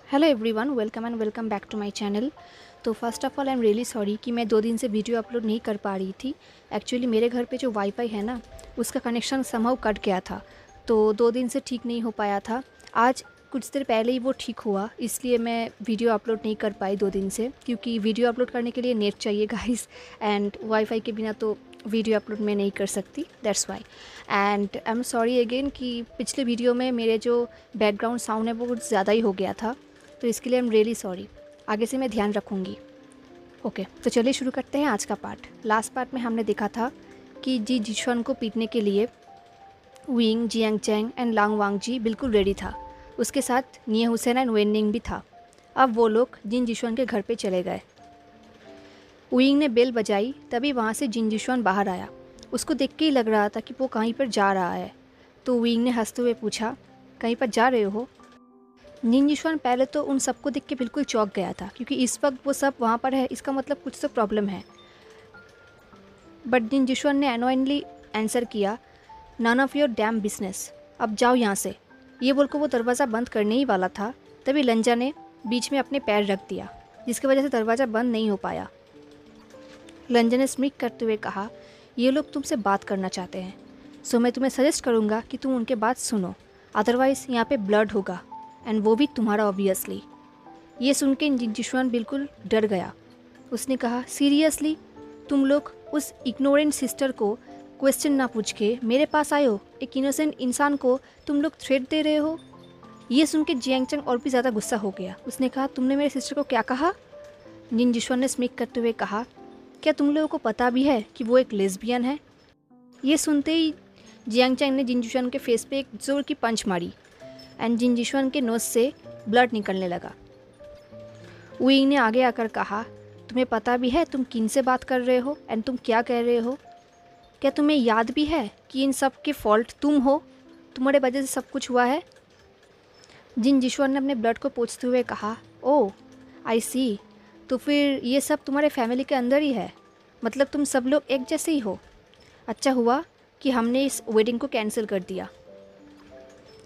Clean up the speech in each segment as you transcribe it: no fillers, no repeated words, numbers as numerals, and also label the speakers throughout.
Speaker 1: Hello everyone, welcome and welcome back to my channel. तो first of all I am really sorry कि मैं 2 दिन से video upload नहीं कर पा रही थी। एक्चुअली मेरे घर पे जो वाईफाई है ना, उसका कनेक्शन समहाउ कट गया था, तो 2 दिन से ठीक नहीं हो पाया था। आज कुछ देर पहले ही वो ठीक हुआ, इसलिए मैं वीडियो अपलोड नहीं कर पाई 2 दिन से, क्योंकि वीडियो अपलोड करने के लिए नेट चाहिए गाइस, एंड वाईफाई के बिना तो वीडियो अपलोड मैं नहीं कर सकती, that's why. And I am sorry again कि पिछले वीडियो में मेरे जो बैकग्राउंड साउंड है वो कुछ ज़्यादा ही हो गया था, तो इसके लिए आई एम रियली सॉरी। आगे से मैं ध्यान रखूँगी। ओके, तो चलिए शुरू करते हैं आज का पार्ट। लास्ट पार्ट में हमने देखा था कि जी जिशुआन को पीटने के लिए विंग, जियांग चैंग एंड लांग वांग जी बिल्कुल रेडी था। उसके साथ निये हुसैन एंड वेन निंग भी था। अब वो लोग जिन जिशुआन के घर पे चले गए। विंग ने बेल बजाई, तभी वहाँ से जिन जिशुआन बाहर आया। उसको देख के ही लग रहा था कि वो कहीं पर जा रहा है। तो विंग ने हंसते हुए पूछा, कहीं पर जा रहे हो? जिन जिशुआन पहले तो उन सबको देख के बिल्कुल चौंक गया था, क्योंकि इस वक्त वो सब वहाँ पर है, इसका मतलब कुछ तो प्रॉब्लम है। बट जिन जिशुआन ने एनोइनली आंसर किया, none of your damn business, अब जाओ यहाँ से। ये बोलकर वो दरवाज़ा बंद करने ही वाला था, तभी लंजा ने बीच में अपने पैर रख दिया, जिसकी वजह से दरवाज़ा बंद नहीं हो पाया। लंजा ने स्मिक करते हुए कहा, ये लोग तुमसे बात करना चाहते हैं, सो मैं तुम्हें सजेस्ट करूँगा कि तुम उनके बात सुनो, अदरवाइज़ यहाँ पे ब्लड होगा, एंड वो भी तुम्हारा ऑब्वियसली। ये सुन के जिन जिशुआन बिल्कुल डर गया। उसने कहा, सीरियसली तुम लोग उस इग्नोरेंट सिस्टर को क्वेश्चन ना पूछ के मेरे पास आए हो? एक इनोसेंट इंसान को तुम लोग थ्रेट दे रहे हो? ये सुन के जियांग चंग और भी ज़्यादा गुस्सा हो गया। उसने कहा, तुमने मेरे सिस्टर को क्या कहा? जिन जिशुआन ने स्मिक करते हुए कहा, क्या तुम लोगों को पता भी है कि वो एक लेस्बियन है? ये सुनते ही जियांग चंग ने जिन जिशुआन के फेस पे एक जोर की पंच मारी, एंड जिन जिशुआन के नोज से ब्लड निकलने लगा। विंग ने आगे आकर कहा, तुम्हें पता भी है तुम किन से बात कर रहे हो एंड तुम क्या कह रहे हो? क्या तुम्हें याद भी है कि इन सब के फॉल्ट तुम हो? तुम्हारे वजह से सब कुछ हुआ है। जिन जिशुआन ने अपने ब्लड को पोंछते हुए कहा, ओह आई सी, तो फिर ये सब तुम्हारे फैमिली के अंदर ही है, मतलब तुम सब लोग एक जैसे ही हो। अच्छा हुआ कि हमने इस वेडिंग को कैंसिल कर दिया,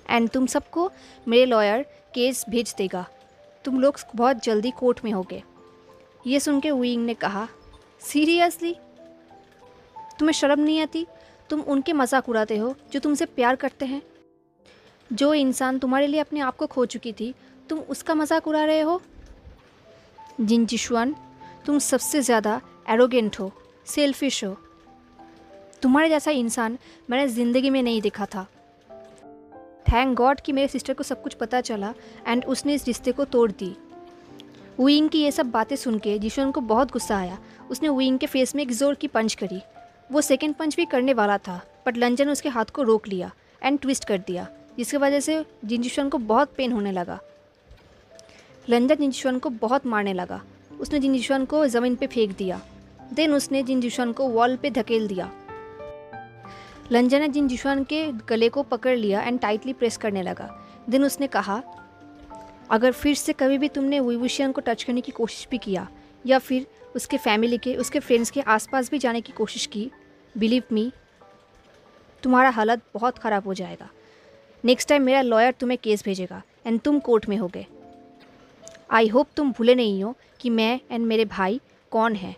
Speaker 1: एंड तुम सबको मेरे लॉयर केस भेज देगा, तुम लोग बहुत जल्दी कोर्ट में होगे। ये सुन के विंग ने कहा, सीरियसली तुम्हें शर्म नहीं आती? तुम उनके मजाक उड़ाते हो जो तुमसे प्यार करते हैं। जो इंसान तुम्हारे लिए अपने आप को खो चुकी थी, तुम उसका मजाक उड़ा रहे हो। जिन जिशुआन, तुम सबसे ज़्यादा एरोगेंट हो, सेल्फिश हो। तुम्हारे जैसा इंसान मैंने ज़िंदगी में नहीं देखा था। थैंक गॉड कि मेरे सिस्टर को सब कुछ पता चला एंड उसने इस रिश्ते को तोड़ दी। विंग की ये सब बातें सुन के जिशुआन को बहुत गुस्सा आया। उसने विंग के फेस में एक जोर की पंच करी। वो सेकंड पंच भी करने वाला था, बट लंजन ने उसके हाथ को रोक लिया एंड ट्विस्ट कर दिया, जिसकी वजह से जिन जिशुआन को बहुत पेन होने लगा। लंजन जिन जिशुआन को बहुत मारने लगा। उसने जिन जिशुआन को ज़मीन पे फेंक दिया। देन उसने जिन जिशुआन को वॉल पे धकेल दिया। लंजन ने जिन जिशुआन के गले को पकड़ लिया एंड टाइटली प्रेस करने लगा। देन उसने कहा, अगर फिर से कभी भी तुमने विवुशियन को टच करने की कोशिश भी किया, या फिर उसके फैमिली के, उसके फ्रेंड्स के आसपास भी जाने की कोशिश की, बिलीव मी, तुम्हारा हालत बहुत ख़राब हो जाएगा। नेक्स्ट टाइम मेरा लॉयर तुम्हें केस भेजेगा एंड तुम कोर्ट में होगे। आई होप तुम भूले नहीं हो कि मैं एंड मेरे भाई कौन हैं।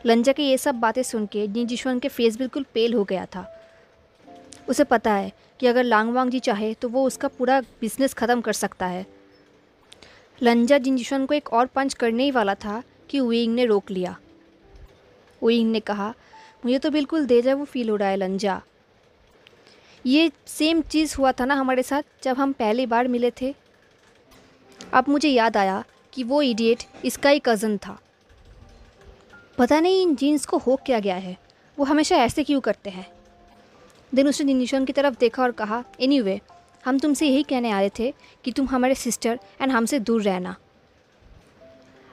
Speaker 1: लंजा के ये सब बातें सुन के जिन जिशुआन के फेस बिल्कुल पेल हो गया था। उसे पता है कि अगर लांग वांग जी चाहे तो वो उसका पूरा बिजनेस ख़त्म कर सकता है। लंजा जिन जिशुआन को एक और पंच करने ही वाला था कि विंग ने रोक लिया। विंग ने कहा, मुझे तो बिल्कुल डेजा वू फील हो रहा है लंजा। ये सेम चीज़ हुआ था ना हमारे साथ जब हम पहली बार मिले थे। अब मुझे याद आया कि वो इडियट इसका ही कज़न था। पता नहीं इन जीन्स को हो क्या गया है, वो हमेशा ऐसे क्यों करते हैं। देन उसने जिन जिशुआन की तरफ देखा और कहा, एनीवे, हम तुमसे यही कहने आए थे कि तुम हमारे सिस्टर एंड हमसे दूर रहना।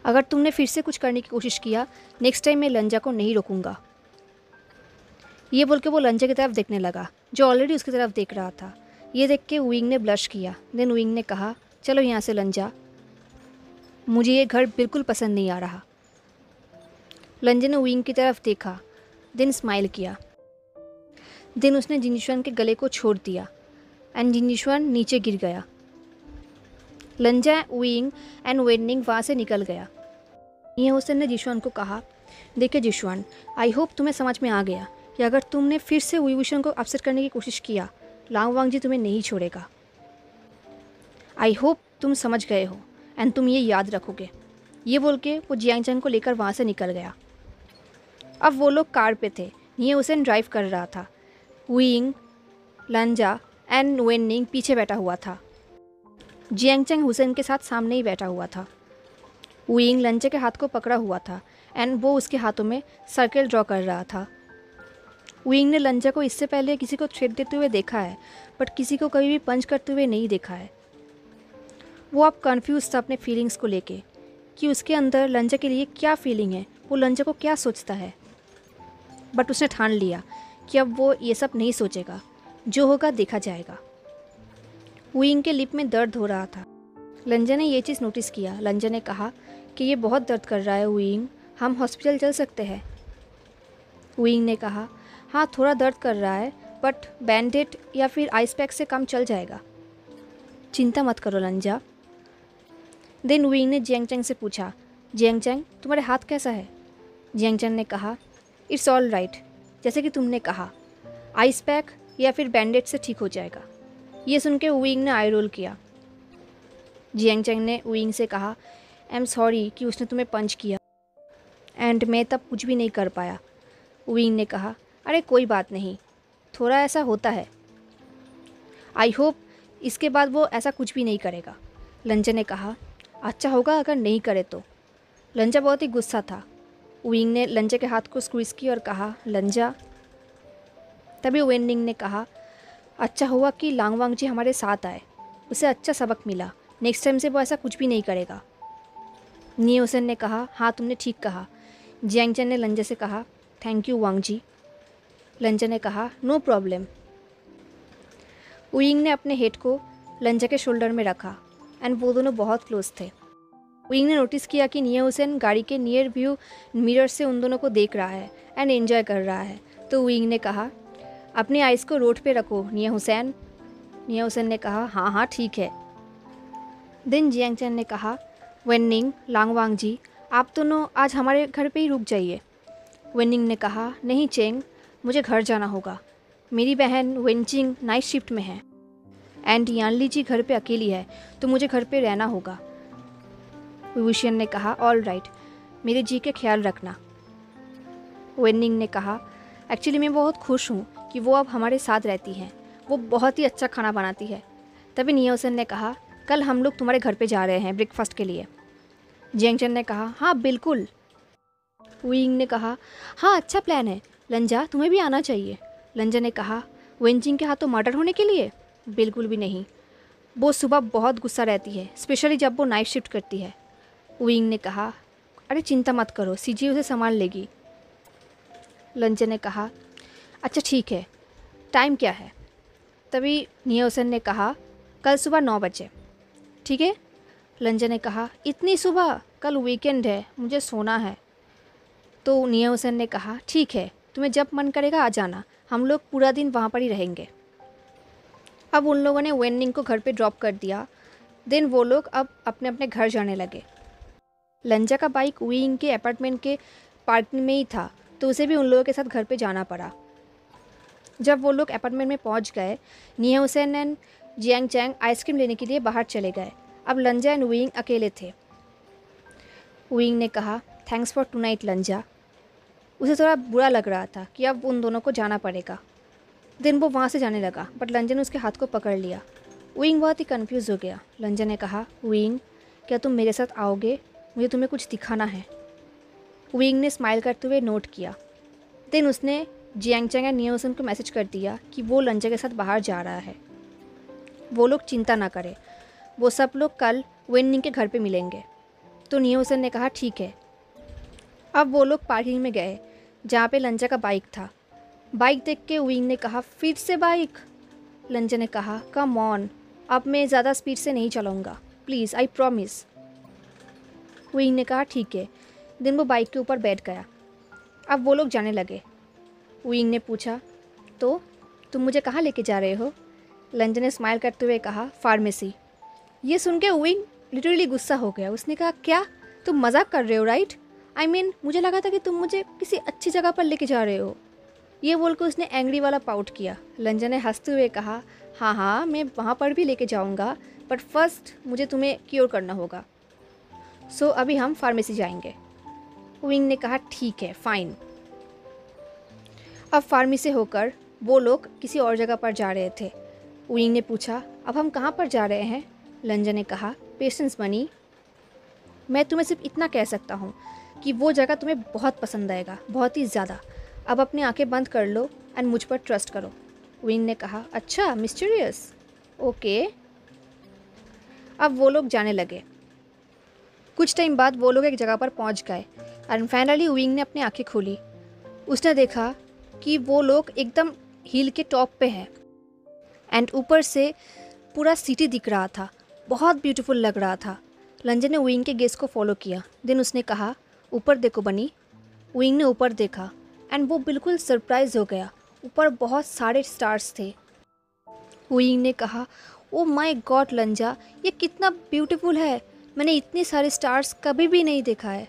Speaker 1: अगर तुमने फिर से कुछ करने की कोशिश किया, नेक्स्ट टाइम मैं लंजा को नहीं रोकूंगा। ये बोल के वो लंजा की तरफ देखने लगा, जो ऑलरेडी उसकी तरफ देख रहा था। ये देख के विंग ने ब्लश किया। देन विंग ने कहा, चलो यहाँ से लंजा, मुझे ये घर बिल्कुल पसंद नहीं आ रहा। लंजा ने विंग की तरफ देखा। देन स्माइल किया। देन उसने जिनशुआन के गले को छोड़ दिया एंड जिनशुआन नीचे गिर गया। लंजा, वुयिंग एंड वेननिंग वहाँ से निकल गया। निया हुसैन ने जिशुआन को कहा, देखिए जिशुआन, आई होप तुम्हें समझ में आ गया कि अगर तुमने फिर से वुयिशुआन को अपसेट करने की कोशिश किया, लांग वांगजी तुम्हें नहीं छोड़ेगा। आई होप तुम समझ गए हो एंड तुम ये याद रखोगे। ये बोल के वो जियांगचैंग को लेकर वहाँ से निकल गया। अब वो लोग कार पे थे। निया हुसैन ड्राइव कर रहा था। वुयिंग, लंजा एंड वेननिंग पीछे बैठा हुआ था। जियांगचैंग हुसैन के साथ सामने ही बैठा हुआ था। वुयिंग लंजा के हाथ को पकड़ा हुआ था एंड वो उसके हाथों में सर्कल ड्रॉ कर रहा था। वुयिंग ने लंजा को इससे पहले किसी को थ्रेट देते हुए देखा है, बट किसी को कभी भी पंच करते हुए नहीं देखा है। वो अब कन्फ्यूज था अपने फीलिंग्स को लेके कि उसके अंदर लंजा के लिए क्या फीलिंग है, वो लंजा को क्या सोचता है। बट उसने ठान लिया कि अब वो ये सब नहीं सोचेगा, जो होगा देखा जाएगा। वुयिंग के लिप में दर्द हो रहा था। लंजा ने ये चीज़ नोटिस किया। लंजा ने कहा कि ये बहुत दर्द कर रहा है वुयिंग, हम हॉस्पिटल चल सकते हैं। वुयिंग ने कहा, हाँ थोड़ा दर्द कर रहा है, बट बैंडेड या फिर आइस पैक से काम चल जाएगा, चिंता मत करो लंजा। देन वुयिंग ने जियांगचैंग से पूछा, जियांगचैंग तुम्हारे हाथ कैसा है? जियांगचैंग ने कहा, इट्स ऑल राइट, जैसे कि तुमने कहा, आइस पैक या फिर बैंडेड से ठीक हो जाएगा। ये सुन के वुयिंग ने आई रोल किया। जियांगचैंग ने वुयिंग से कहा, आई एम सॉरी कि उसने तुम्हें पंच किया एंड मैं तब कुछ भी नहीं कर पाया। वुयिंग ने कहा, अरे कोई बात नहीं, थोड़ा ऐसा होता है, आई होप इसके बाद वो ऐसा कुछ भी नहीं करेगा। लंजा ने कहा, अच्छा होगा अगर नहीं करे तो। लंजा बहुत ही गुस्सा था। वुयिंग ने लंजा के हाथ को स्क्वीज़ किया और कहा, लंजा। तभी वेननिंग ने कहा, अच्छा हुआ कि लांग वांगजी हमारे साथ आए, उसे अच्छा सबक मिला, नेक्स्ट टाइम से वो ऐसा कुछ भी नहीं करेगा। निया हुसैन ने कहा, हाँ तुमने ठीक कहा। जियांगचैंग ने लंजा से कहा, थैंक यू वांगजी। लंजा ने कहा, नो प्रॉब्लम। वुयिंग ने अपने हेड को लंजा के शोल्डर में रखा एंड वो दोनों बहुत क्लोज थे। वुयिंग ने नोटिस किया कि निया हुसैन गाड़ी के नियर व्यू मिरर से उन दोनों को देख रहा है एंड एंजॉय कर रहा है। तो वुयिंग ने कहा, अपने आइज़ को रोड पे रखो निया हुसैन। निया हुसैन ने कहा, हाँ हाँ ठीक है। देन जियांगचैंग ने कहा, वेननिंग, लांग वांगजी, आप दोनों आज हमारे घर पे ही रुक जाइए। वेननिंग ने कहा, नहीं चेंग, मुझे घर जाना होगा, मेरी बहन वेनचिंग नाइट शिफ्ट में है एंड यानली जी घर पे अकेली है, तो मुझे घर पे रहना होगा। वुयिशियन ने कहा, ऑल राइट, मेरे जी के ख्याल रखना। वेननिंग ने कहा, एक्चुअली मैं बहुत खुश हूँ कि वो अब हमारे साथ रहती हैं, वो बहुत ही अच्छा खाना बनाती है। तभी निया हुसैन ने कहा, कल हम लोग तुम्हारे घर पे जा रहे हैं ब्रेकफास्ट के लिए। जियांगचैंग ने कहा, हाँ बिल्कुल। वुयिंग ने कहा, हाँ अच्छा प्लान है, लंजा तुम्हें भी आना चाहिए। लंजा ने कहा, वेनचिंग के हाथों मर्डर होने के लिए? बिल्कुल भी नहीं, वो सुबह बहुत गुस्सा रहती है, स्पेशली जब वो नाइट शिफ्ट करती है। वुयिंग ने कहा, अरे चिंता मत करो, सीजी उसे संभाल लेगी। लंजा ने कहा, अच्छा ठीक है, टाइम क्या है? तभी निया हुसैन ने कहा, कल सुबह 9 बजे। ठीक है। लंजा ने कहा, इतनी सुबह? कल वीकेंड है, मुझे सोना है। तो निया हुसैन ने कहा, ठीक है, तुम्हें जब मन करेगा आ जाना, हम लोग पूरा दिन वहाँ पर ही रहेंगे। अब उन लोगों ने वेननिंग को घर पे ड्रॉप कर दिया। देन वो लोग अब अपने अपने घर जाने लगे। लंजा का बाइक वुयिंग के अपार्टमेंट के पार्किंग में ही था, तो उसे भी उन लोगों के साथ घर पे जाना पड़ा। जब वो लोग अपार्टमेंट में पहुंच गए, निया हुसैन एंड जियांगचैंग आइसक्रीम लेने के लिए बाहर चले गए। अब लंजा एंड वुयिंग अकेले थे। वुयिंग ने कहा, थैंक्स फॉर टुनाइट लंजा। उसे थोड़ा बुरा लग रहा था कि अब उन दोनों को जाना पड़ेगा। दिन वो वहाँ से जाने लगा, बट लंजा ने उसके हाथ को पकड़ लिया। वुयिंग बहुत ही कन्फ्यूज़ हो गया। लंजा ने कहा, वुयिंग क्या तुम मेरे साथ आओगे? मुझे तुम्हें कुछ दिखाना है। वुयिंग ने स्माइल करते हुए नोट किया। देन उसने जियांगचैंग एंड निया हुसैन को मैसेज कर दिया कि वो लंजा के साथ बाहर जा रहा है। वो लोग चिंता ना करें, वो सब लोग कल वेननिंग के घर पे मिलेंगे। तो निया हुसैन ने कहा, ठीक है। अब वो लोग पार्किंग में गए जहाँ पे लंजा का बाइक था। बाइक देख के वुयिंग ने कहा, फिर से बाइक? लंजा ने कहा, कम ऑन, अब मैं ज़्यादा स्पीड से नहीं चलाऊँगा, प्लीज़, आई प्रॉमिस। वुयिंग ने कहा, ठीक है। दिन वो बाइक के ऊपर बैठ गया। अब वो लोग जाने लगे। विंग ने पूछा, तो तुम मुझे कहाँ लेके जा रहे हो? लंजा ने स्माइल करते हुए कहा, फार्मेसी। ये सुन के विंग लिटरली गुस्सा हो गया। उसने कहा, क्या तुम मजाक कर रहे हो राइट? आई मीन मुझे लगा था कि तुम मुझे किसी अच्छी जगह पर लेके जा रहे हो। ये बोलकर उसने एंग्री वाला पाउट किया। लंजा ने हंसते हुए कहा, हाँ हाँ मैं वहाँ पर भी लेके जाऊँगा, बट फर्स्ट मुझे तुम्हें क्योर करना होगा। सो अभी हम फार्मेसी जाएंगे। विंग ने कहा, ठीक है फाइन। अब फार्मेसी से होकर वो लोग किसी और जगह पर जा रहे थे। विंग ने पूछा, अब हम कहाँ पर जा रहे हैं? लंजा ने कहा, पेशेंस मनी। मैं तुम्हें सिर्फ इतना कह सकता हूँ कि वो जगह तुम्हें बहुत पसंद आएगा, बहुत ही ज़्यादा। अब अपनी आंखें बंद कर लो एंड मुझ पर ट्रस्ट करो। विंग ने कहा, अच्छा मिस्टीरियस, ओके। अब वो लोग जाने लगे। कुछ टाइम बाद वो लोग एक जगह पर पहुंच गए एंड फाइनली विंग ने अपनी आंखें खोली। उसने देखा कि वो लोग एकदम हिल के टॉप पे हैं एंड ऊपर से पूरा सिटी दिख रहा था। बहुत ब्यूटीफुल लग रहा था। लंजा ने विंग के गेस को फॉलो किया। देन उसने कहा, ऊपर देखो बनी। विंग ने ऊपर देखा एंड वो बिल्कुल सरप्राइज हो गया। ऊपर बहुत सारे स्टार्स थे। विंग ने कहा, ओ माय गॉड लंजा, ये कितना ब्यूटीफुल है, मैंने इतने सारे स्टार्स कभी भी नहीं देखा है।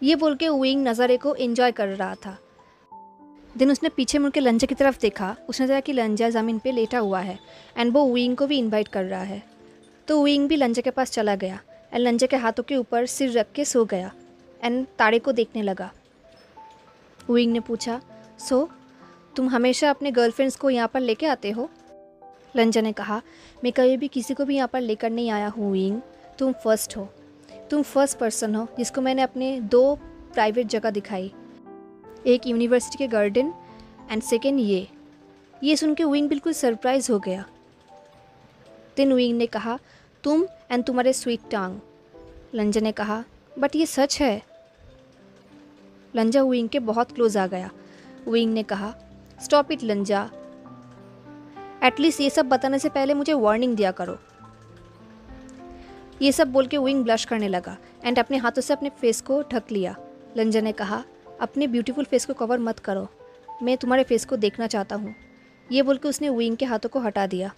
Speaker 1: ये बोल के विंग नज़ारे को एंजॉय कर रहा था। देन उसने पीछे मुड़ के लंजा की तरफ देखा। उसने देखा कि लंजा ज़मीन पे लेटा हुआ है एंड वो विंग को भी इनवाइट कर रहा है। तो विंग भी लंजा के पास चला गया एंड लंजा के हाथों के ऊपर सिर रख के सो गया एंड तारे को देखने लगा। विंग ने पूछा, सो तुम हमेशा अपने गर्लफ्रेंड्स को यहाँ पर लेके आते हो? लंजा ने कहा, मैं कभी भी किसी को भी यहाँ पर लेकर नहीं आया हूँ विंग, तुम फर्स्ट हो। तुम फर्स्ट पर्सन हो जिसको मैंने अपने 2 प्राइवेट जगह दिखाई, एक यूनिवर्सिटी के गार्डन एंड सेकेंड ये सुन के विंग बिल्कुल सरप्राइज हो गया। देन विंग ने कहा, तुम एंड तुम्हारे स्वीट टांग। लंजा ने कहा, बट ये सच है। लंजा विंग के बहुत क्लोज आ गया। विंग ने कहा, स्टॉप इट लंजा, एटलीस्ट ये सब बताने से पहले मुझे वार्निंग दिया करो। ये सब बोल के विंग ब्लश करने लगा एंड अपने हाथों से अपने फेस को ढक लिया। लंजा ने कहा, अपने ब्यूटीफुल फेस को कवर मत करो, मैं तुम्हारे फेस को देखना चाहता हूँ। ये बोल के उसने विंग के हाथों को हटा दिया।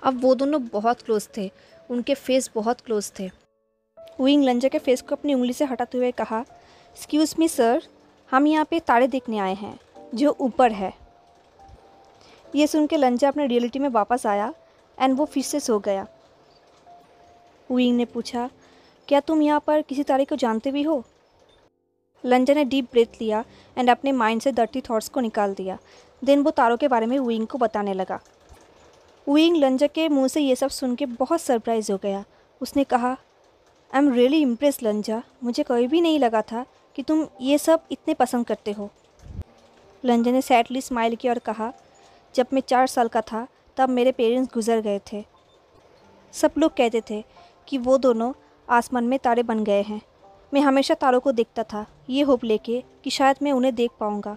Speaker 1: अब वो दोनों बहुत क्लोज थे, उनके फेस बहुत क्लोज थे। विंग लंजा के फेस को अपनी उंगली से हटाते हुए कहा, एक्सक्यूज़ मी सर, हम यहाँ पे तारे देखने आए हैं जो ऊपर है। ये सुन के लंजा अपने रियलिटी में वापस आया एंड वो फिर से सो गया। विंग ने पूछा, क्या तुम यहाँ पर किसी तारे को जानते भी हो? लंजा ने डीप ब्रेथ लिया एंड अपने माइंड से डर्टी थॉट्स को निकाल दिया। देन वो तारों के बारे में विंग को बताने लगा। विंग लंजा के मुंह से ये सब सुन के बहुत सरप्राइज हो गया। उसने कहा, आई एम रियली इम्प्रेस लंजा, मुझे कभी भी नहीं लगा था कि तुम ये सब इतने पसंद करते हो। लंजा ने सैडली स्माइल किया और कहा, जब मैं 4 साल का था तब मेरे पेरेंट्स गुजर गए थे। सब लोग कहते थे कि वो दोनों आसमान में तारे बन गए हैं। मैं हमेशा तारों को देखता था, ये होप लेके कि शायद मैं उन्हें देख पाऊँगा।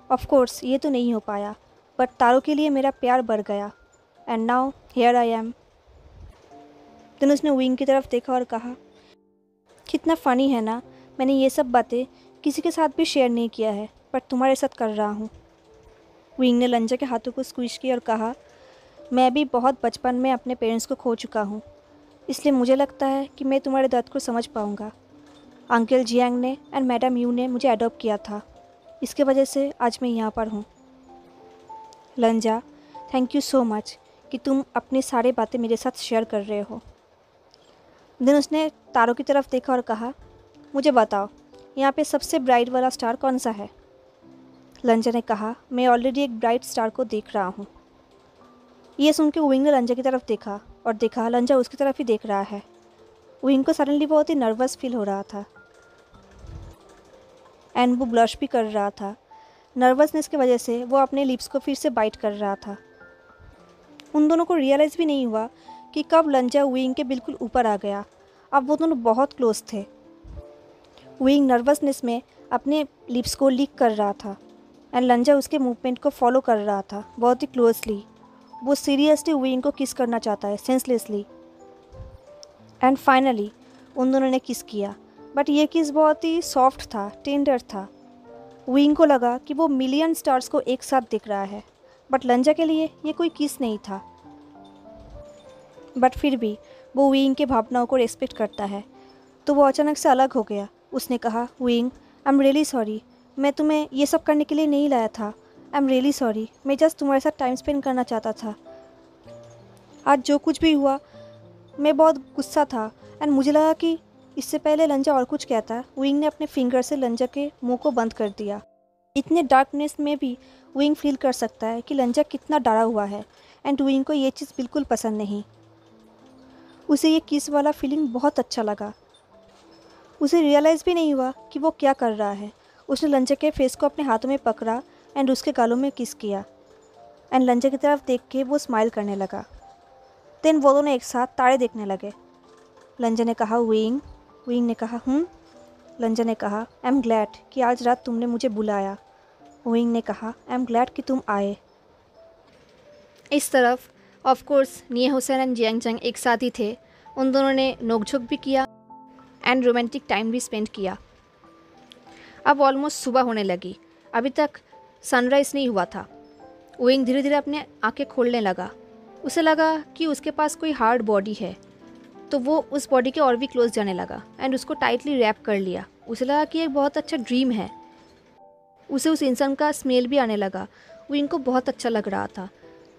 Speaker 1: ऑफ कोर्स ये तो नहीं हो पाया, बट तारों के लिए मेरा प्यार बढ़ गया and now here I am. Then उसने विंग की तरफ देखा और कहा, कितना फ़नी है ना, मैंने ये सब बातें किसी के साथ भी शेयर नहीं किया है, बट तुम्हारे साथ कर रहा हूँ। विंग ने लंजा के हाथों को स्क्विश किया और कहा, मैं भी बहुत बचपन में अपने पेरेंट्स को खो चुका हूँ, इसलिए मुझे लगता है कि मैं तुम्हारे दर्द को समझ पाऊँगा। अंकल जियांग ने एंड मैडम यू ने मुझे अडॉप्ट किया था, इसके वजह से आज मैं यहाँ पर हूँ। लंजा, थैंक यू सो मच कि तुम अपनी सारी बातें मेरे साथ शेयर कर रहे हो। देन उसने तारों की तरफ देखा और कहा, मुझे बताओ यहाँ पे सबसे ब्राइट वाला स्टार कौन सा है? लंजा ने कहा, मैं ऑलरेडी एक ब्राइट स्टार को देख रहा हूँ। ये सुन के विंग ने लंजा की तरफ देखा और देखा लंजा उसकी तरफ ही देख रहा है। विंग को सडनली बहुत ही नर्वस फील हो रहा था एंड वो ब्लश भी कर रहा था। नर्वसनेस की वजह से वो अपने लिप्स को फिर से बाइट कर रहा था। उन दोनों को रियलाइज़ भी नहीं हुआ कि कब लंजा विंग के बिल्कुल ऊपर आ गया। अब वो दोनों बहुत क्लोज थे। विंग नर्वसनेस में अपने लिप्स को लीक कर रहा था एंड लंजा उसके मूवमेंट को फॉलो कर रहा था बहुत ही क्लोजली। वो सीरियसली विंग को किस करना चाहता है, सेंसलेसली। एंड फाइनली उन दोनों ने किस किया, बट ये किस बहुत ही सॉफ्ट था, टेंडर था। विंग को लगा कि वो मिलियन स्टार्स को एक साथ दिख रहा है, बट लंजा के लिए ये कोई किस नहीं था। बट फिर भी वो विंग के भावनाओं को रेस्पेक्ट करता है, तो वो अचानक से अलग हो गया। उसने कहा, wing, I am really sorry, मैं तुम्हें ये सब करने के लिए नहीं लाया था। आई एम रियली सॉरी, मैं जस्ट तुम्हारे साथ टाइम स्पेंड करना चाहता था। आज जो कुछ भी हुआ, मैं बहुत गुस्सा था एंड मुझे लगा कि इससे पहले लंजा और कुछ कहता, विंग ने अपने फिंगर से लंजा के मुंह को बंद कर दिया। इतने डार्कनेस में भी विंग फील कर सकता है कि लंजा कितना डरा हुआ है एंड विंग को ये चीज़ बिल्कुल पसंद नहीं। उसे ये किस वाला फीलिंग बहुत अच्छा लगा। उसे रियलाइज़ भी नहीं हुआ कि वो क्या कर रहा है। उसने लंजा के फेस को अपने हाथों में पकड़ा एंड उसके गालों में किस किया एंड लंजा की तरफ देख के वो स्माइल करने लगा। देन वो दोनों एक साथ तारे देखने लगे। लंजा ने कहा, विंग। विंग ने कहा, लंजा ने कहा, आई एम ग्लैड कि आज रात तुमने मुझे बुलाया। विंग ने कहा, आई एम ग्लैड कि तुम आए। इस तरफ ऑफ कोर्स निया हुसैन एंड जियांग जंग एक साथ ही थे। उन दोनों ने नोकझोंक भी किया एंड रोमांटिक टाइम भी स्पेंड किया। अब ऑलमोस्ट सुबह होने लगी, अभी तक सनराइज़ नहीं हुआ था। विंग धीरे धीरे अपने आंखें खोलने लगा। उसे लगा कि उसके पास कोई हार्ड बॉडी है, तो वो उस बॉडी के और भी क्लोज जाने लगा एंड उसको टाइटली रैप कर लिया। उसे लगा कि एक बहुत अच्छा ड्रीम है। उसे उस इंसान का स्मेल भी आने लगा। विंग को बहुत अच्छा लग रहा था।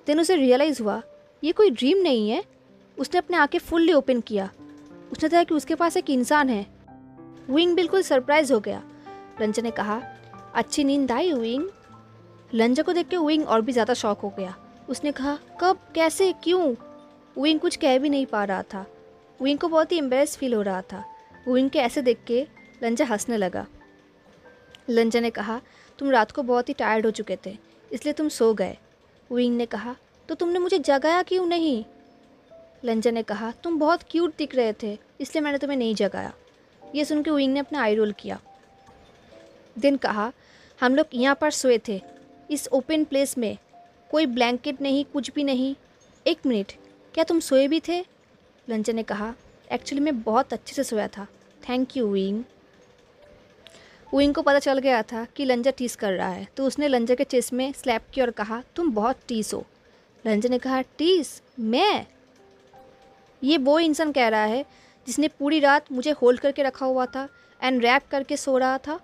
Speaker 1: देन उसे रियलाइज़ हुआ ये कोई ड्रीम नहीं है। उसने अपने आंखें फुल्ली ओपन किया। उसने देखा कि उसके पास एक इंसान है। विंग बिल्कुल सरप्राइज हो गया। लंजा ने कहा, अच्छी नींद आई विंग? लंजा को देख के विंग और भी ज़्यादा शॉक हो गया। उसने कहा, कब, कैसे, क्यों? विंग कुछ कह भी नहीं पा रहा था। विंग को बहुत ही एम्बेरस फील हो रहा था। विंग के ऐसे देख के लंजा हंसने लगा। लंजा ने कहा, तुम रात को बहुत ही टायर्ड हो चुके थे, इसलिए तुम सो गए। विंग ने कहा, तो तुमने मुझे जगाया क्यों नहीं? लंजा ने कहा, तुम बहुत क्यूट दिख रहे थे, इसलिए मैंने तुम्हें नहीं जगाया। ये सुन के विंग ने अपना आई रोल किया। दिन कहा, हम लोग यहाँ पर सोए थे, इस ओपन प्लेस में, कोई ब्लैंकेट नहीं, कुछ भी नहीं। एक मिनट, क्या तुम सोए भी थे? लंजा ने कहा, एक्चुअली मैं बहुत अच्छे से सोया था, थैंक यू विंग। विंग को पता चल गया था कि लंजा टीस कर रहा है, तो उसने लंजा के चेस्ट में स्लैप किया और कहा, तुम बहुत टीस हो। लंजा ने कहा, टीस? मैं? ये वो इंसान कह रहा है जिसने पूरी रात मुझे होल्ड करके रखा हुआ था एंड रैप करके सो रहा था।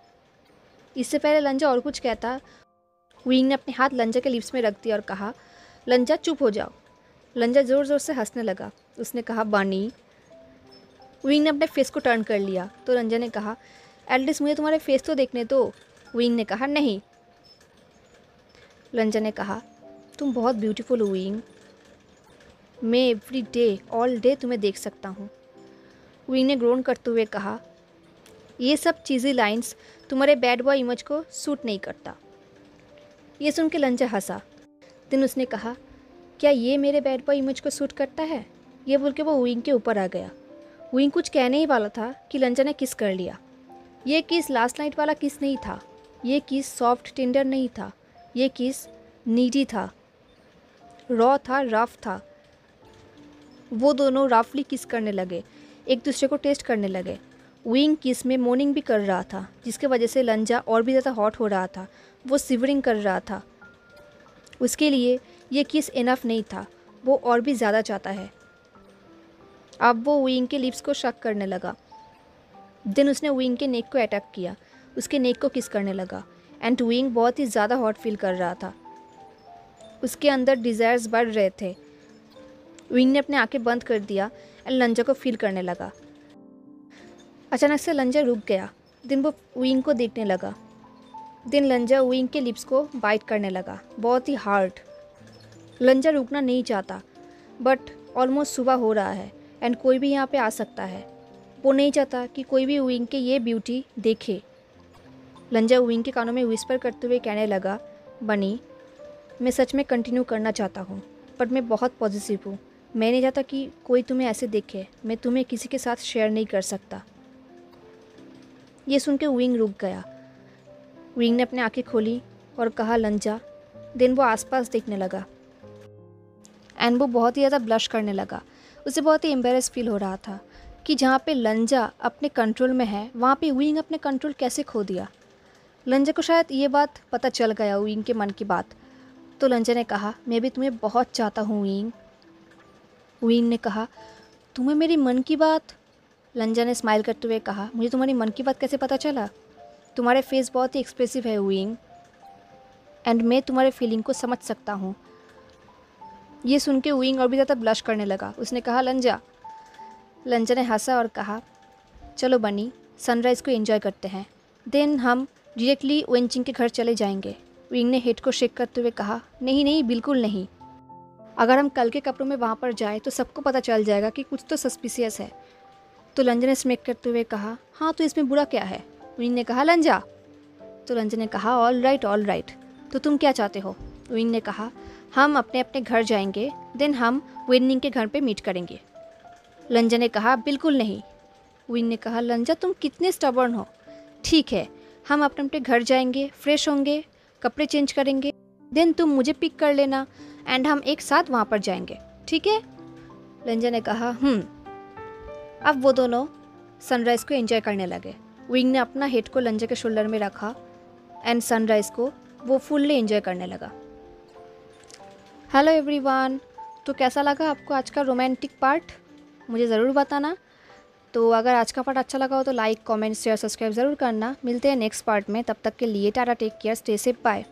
Speaker 1: इससे पहले लंजा और कुछ कहता, विंग ने अपने हाथ लंजा के लिप्स में रख दिया और कहा, लंजा चुप हो जाओ। लंजा ज़ोर ज़ोर से हंसने लगा। उसने कहा, बानी। विंग ने अपने फेस को टर्न कर लिया, तो लंजा ने कहा, एटलीस्ट मुझे तुम्हारे फेस तो देखने दो। विंग ने कहा, नहीं। लंजा ने कहा, तुम बहुत ब्यूटीफुल हो विंग, मैं एवरी डे ऑल डे तुम्हें देख सकता हूँ। विंग ने ग्रोन करते हुए कहा, ये सब चीज़ी लाइंस तुम्हारे बैड बॉय इमेज को सूट नहीं करता। ये सुन के लंजा हंसा। दिन उसने कहा, क्या ये मेरे बैड बॉय इमेज को सूट करता है? ये बोल के वो विंग के ऊपर आ गया। विंग कुछ कहने ही वाला था कि लंजा ने किस कर लिया। ये किस लास्ट नाइट वाला किस नहीं था। ये किस सॉफ्ट टेंडर नहीं था। ये किस नीडी था, रॉ था, रफ था। वो दोनों रफली किस करने लगे, एक दूसरे को टेस्ट करने लगे। विंग किस में मोर्निंग भी कर रहा था, जिसके वजह से लंजा और भी ज़्यादा हॉट हो रहा था। वो सिवरिंग कर रहा था। उसके लिए ये किस इनफ नहीं था, वो और भी ज़्यादा चाहता है। अब वो विंग के लिप्स को शक करने लगा। दिन उसने विंग के नेक को अटैक किया, उसके नेक को किस करने लगा एंड विंग बहुत ही ज़्यादा हॉट फील कर रहा था। उसके अंदर डिज़ायर्स बढ़ रहे थे। विंग ने अपने आंखें बंद कर दिया एंड लंजा को फील करने लगा। अचानक से लंजा रुक गया। दिन वो विंग को देखने लगा। दिन लंजा विंग के लिप्स को बाइट करने लगा, बहुत ही हार्ड। लंजा रुकना नहीं चाहता, बट ऑलमोस्ट सुबह हो रहा है एंड कोई भी यहाँ पे आ सकता है। वो नहीं चाहता कि कोई भी विंग के ये ब्यूटी देखे। लंजा विंग के कानों में विस्पर करते हुए कहने लगा, बनी, मैं सच में कंटिन्यू करना चाहता हूँ, बट मैं बहुत पॉजिटिव हूँ। मैं नहीं चाहता कि कोई तुम्हें ऐसे देखे। मैं तुम्हें किसी के साथ शेयर नहीं कर सकता। ये सुन के विंग रुक गया। विंग ने अपनी आंखें खोली और कहा, लंजा। देन वो आसपास देखने लगा एंड वो बहुत ही ज़्यादा ब्लश करने लगा। उसे बहुत ही एम्बेरस फील हो रहा था कि जहाँ पे लंजा अपने कंट्रोल में है, वहाँ पे विंग अपने कंट्रोल कैसे खो दिया। लंजा को शायद ये बात पता चल गया विंग के मन की बात। तो लंजा ने कहा, मैं भी तुम्हें बहुत चाहता हूँ विंग। विंग ने कहा, तुम्हें मेरी मन की बात? लंजा ने स्माइल करते हुए कहा, मुझे तुम्हारी मन की बात कैसे पता चला? तुम्हारे फेस बहुत ही एक्सप्रेसिव है विंग, एंड मैं तुम्हारे फीलिंग को समझ सकता हूँ। ये सुन के विंग और भी ज़्यादा ब्लश करने लगा। उसने कहा, लंजा। लंजा ने हंसा और कहा, चलो बनी, सनराइज़ को एंजॉय करते हैं, देन हम डायरेक्टली वेंचिंग के घर चले जाएंगे। विंग ने हेड को शेक करते हुए कहा, नहीं नहीं, बिल्कुल नहीं। अगर हम कल के कपड़ों में वहाँ पर जाए तो सबको पता चल जाएगा कि कुछ तो सस्पिशियस है। तो लंजा ने स्मेक करते हुए कहा, हाँ तो इसमें बुरा क्या है? विंग ने कहा, लंजा। तो लंजा ने कहा, ऑल राइट, तो तुम क्या चाहते हो? विंग ने कहा, हम अपने अपने घर जाएंगे, देन हम वेनिंग के घर पे मीट करेंगे। लंजा ने कहा, बिल्कुल नहीं। विंग ने कहा, लंजा तुम कितने स्टबर्न हो। ठीक है, हम अपने अपने घर जाएंगे, फ्रेश होंगे, कपड़े चेंज करेंगे, देन तुम मुझे पिक कर लेना एंड हम एक साथ वहाँ पर जाएंगे, ठीक है? लंजा ने कहा, अब वो दोनों सनराइज़ को एंजॉय करने लगे। विंग ने अपना हेड को लंजा के शोल्डर में रखा एंड सनराइज़ को वो फुल्ली एंजॉय करने लगा। हेलो एवरीवन, तो कैसा लगा आपको आज का रोमांटिक पार्ट? मुझे ज़रूर बताना। तो अगर आज का पार्ट अच्छा लगा हो तो लाइक, कमेंट, शेयर, सब्सक्राइब ज़रूर करना। मिलते हैं नेक्स्ट पार्ट में, तब तक के लिए tata, take care, stay safe, bye.